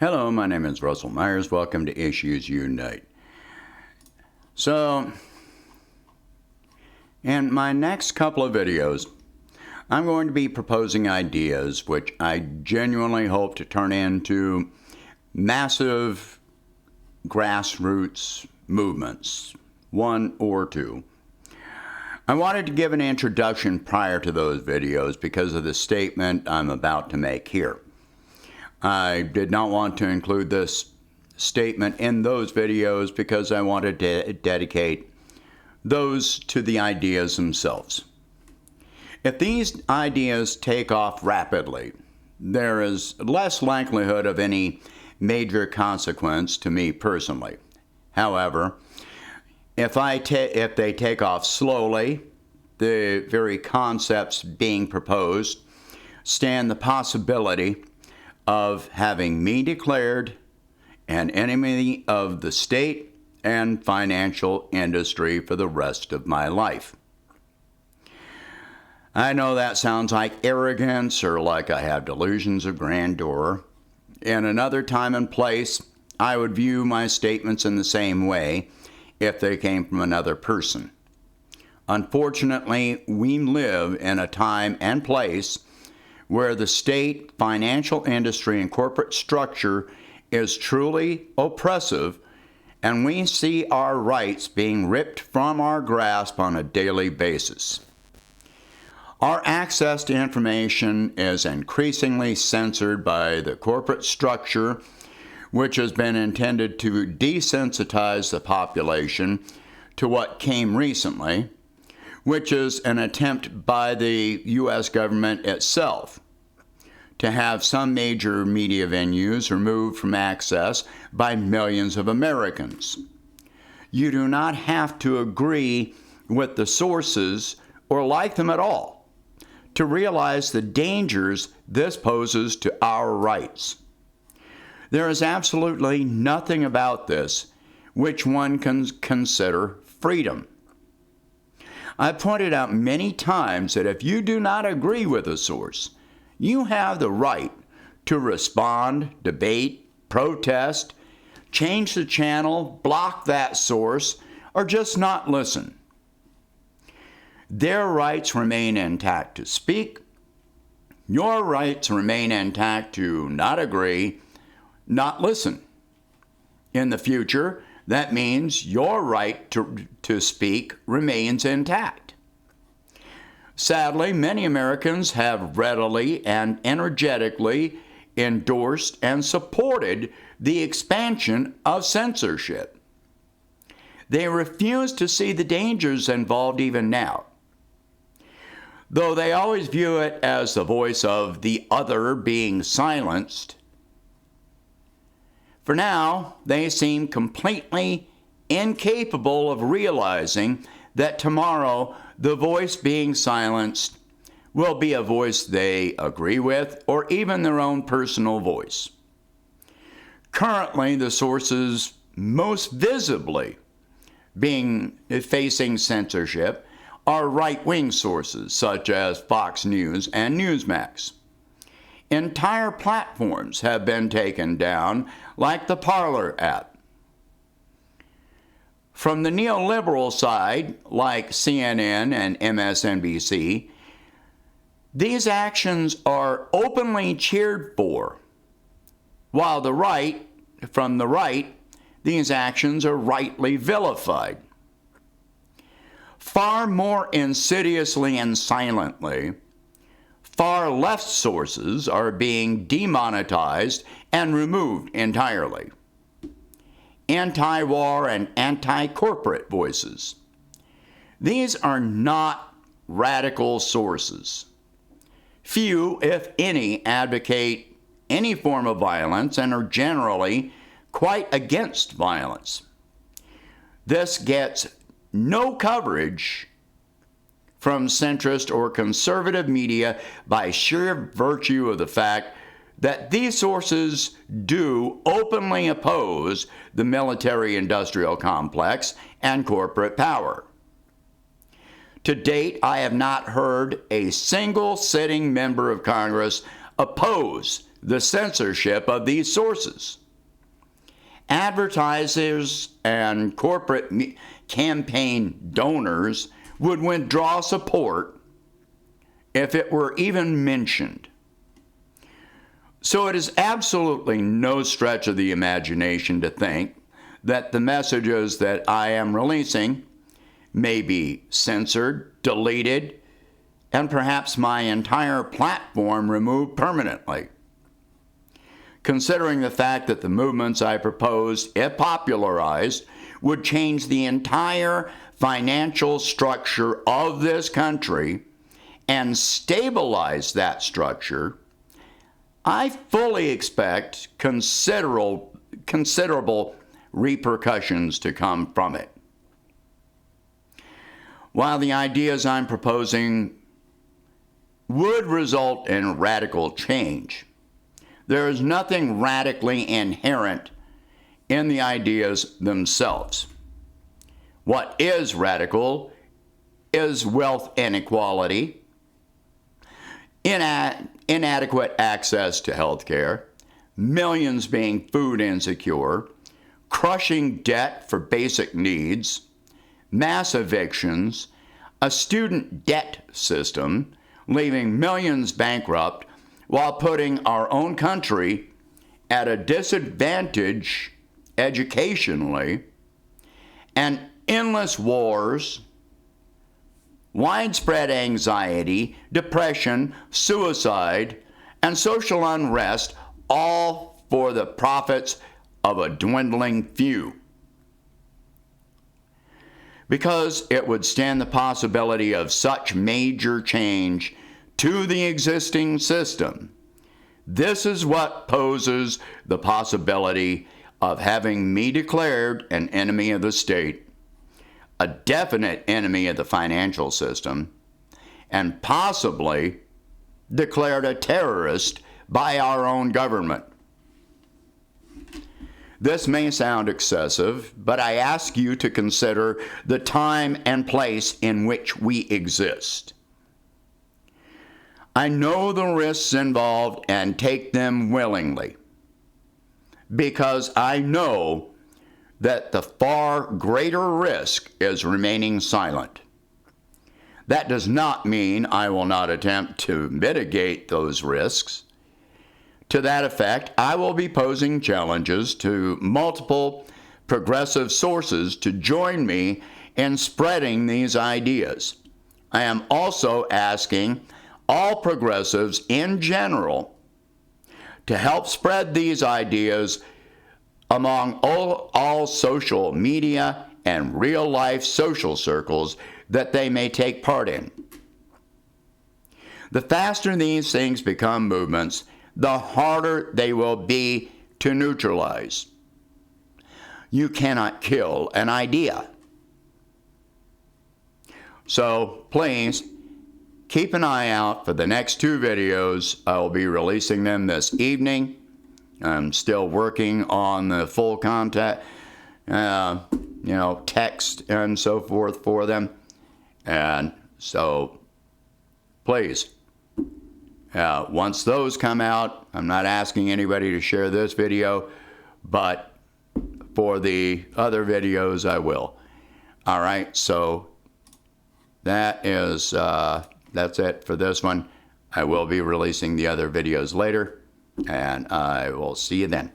Hello, my name is Russell Myers. Welcome to Issues Unite. So, in my next couple of videos, I'm going to be proposing ideas which I genuinely hope to turn into massive grassroots movements, one or two. I wanted to give an introduction prior to those videos because of the statement I'm about to make here. I did not want to include this statement in those videos because I wanted to dedicate those to the ideas themselves. If these ideas take off rapidly, there is less likelihood of any major consequence to me personally. However, if they take off slowly, the very concepts being proposed stand the possibility of having me declared an enemy of the state and financial industry for the rest of my life. I know that sounds like arrogance or like I have delusions of grandeur. In another time and place, I would view my statements in the same way if they came from another person. Unfortunately, we live in a time and place where the state, financial industry, and corporate structure is truly oppressive, and we see our rights being ripped from our grasp on a daily basis. Our access to information is increasingly censored by the corporate structure, which has been intended to desensitize the population to what came recently, which is an attempt by the U.S. government itself to have some major media venues removed from access by millions of Americans. You do not have to agree with the sources or like them at all to realize the dangers this poses to our rights. There is absolutely nothing about this which one can consider freedom. I've pointed out many times that if you do not agree with a source, you have the right to respond, debate, protest, change the channel, block that source, or just not listen. Their rights remain intact to speak. Your rights remain intact to not agree, not listen. In the future, that means your right to speak remains intact. Sadly, many Americans have readily and energetically endorsed and supported the expansion of censorship. They refuse to see the dangers involved even now, though they always view it as the voice of the other being silenced. For now, they seem completely incapable of realizing that tomorrow the voice being silenced will be a voice they agree with or even their own personal voice. Currently, the sources most visibly facing censorship are right-wing sources such as Fox News and Newsmax. Entire platforms have been taken down, like the Parler app. From the neoliberal side, like CNN and MSNBC, these actions are openly cheered for, while from the right, these actions are rightly vilified. Far more insidiously and silently, far left sources are being demonetized and removed entirely. Anti-war and anti-corporate voices. These are not radical sources. Few, if any, advocate any form of violence and are generally quite against violence. This gets no coverage from centrist or conservative media by sheer virtue of the fact that these sources do openly oppose the military-industrial complex and corporate power. To date, I have not heard a single sitting member of Congress oppose the censorship of these sources. Advertisers and corporate campaign donors would withdraw support if it were even mentioned. So it is absolutely no stretch of the imagination to think that the messages that I am releasing may be censored, deleted, and perhaps my entire platform removed permanently. Considering the fact that the movements I proposed, if popularized, would change the entire financial structure of this country and stabilize that structure, I fully expect considerable repercussions to come from it. While the ideas I'm proposing would result in radical change, there is nothing radically inherent in the ideas themselves. What is radical is wealth inequality, inadequate access to health care, millions being food insecure, crushing debt for basic needs, mass evictions, a student debt system leaving millions bankrupt while putting our own country at a disadvantage educationally, and endless wars, widespread anxiety, depression, suicide, and social unrest, all for the profits of a dwindling few. Because it would stand the possibility of such major change to the existing system, this is what poses the possibility of having me declared an enemy of the state, a definite enemy of the financial system, and possibly declared a terrorist by our own government. This may sound excessive, but I ask you to consider the time and place in which we exist. I know the risks involved and take them willingly, because I know that the far greater risk is remaining silent. That does not mean I will not attempt to mitigate those risks. To that effect, I will be posing challenges to multiple progressive sources to join me in spreading these ideas. I am also asking all progressives in general to help spread these ideas among all social media and real-life social circles that they may take part in. The faster these things become movements, the harder they will be to neutralize. You cannot kill an idea. So please, keep an eye out for the next 2 videos. I will be releasing them this evening. I'm still working on the full content, text and so forth for them. And so, please, once those come out, I'm not asking anybody to share this video, but for the other videos, I will. All right, so that is, that's it for this one. I will be releasing the other videos later, and I will see you then.